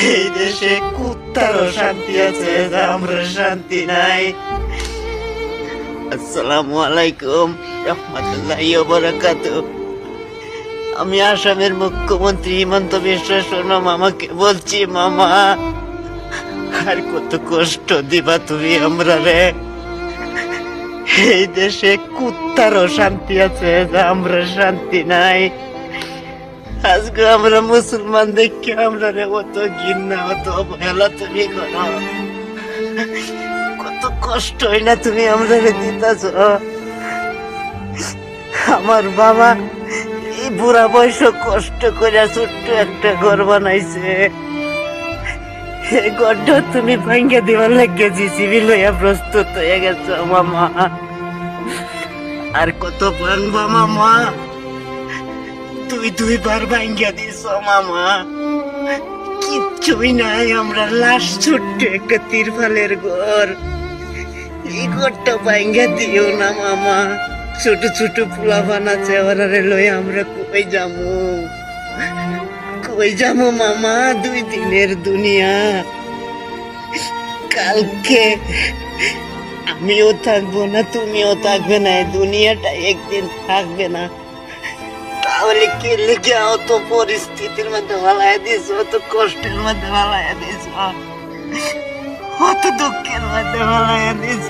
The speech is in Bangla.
এই দেশে কুত্তারও শান্তি আছে, আমরা শান্তি নাই। আসসালামু আলাইকুম রহমতুল্লাহি ওয়া বারাকাতুহু। আমি আসামের মুখ্যমন্ত্রী হিমন্ত বিশ্ব শর্মা মামাকে বলছি, মামা আর কত কষ্ট দিবা তুমি আমরা রে? এই দেশে কুত্তারও শান্তি আছে, আমরা শান্তি নাই। আজকে আমরা মুসলমান দেখে আমরা রে অত ঘৃণা অত অবহেলা তুমি করো, কত কষ্ট হয় না তুমি আমরা রে দিতাছ। আমার বাবা এই বুড়া বয়স কষ্ট করে ছোট্ট একটা ঘর বানাইছে, এই ঘরটা তুমি ভাঙ্গা দেওয়ার লাগে জিসিবি লইয়া প্রস্তুত হয়ে গেছো মামা। আর কত ভাঙবা মামা? তুই দুইবার ভাঙ্গা দিছ মামা, কিচ্ছুই নাই, আমরা লাশ ছোট্ট একটা তিরপালের ঘর। এই ঘরটা ভাঙ্গা দিও না মামা। ছোট ছোট পোলাপান আছে, ওরা লই আমরা কই যামু? কই যামু মামা? 2 দিনের দুনিয়া, কালকে আমিও থাকবো না, তুমিও থাকবে না, এই দুনিয়াটা একদিন থাকবে না। তাহলে কে লেগে অত পরিস্থিতির মধ্যে ভালাই দিস, অত কষ্টের মধ্যে ভালাই দিস, অত দুঃখের মধ্যে ভালাই দিস।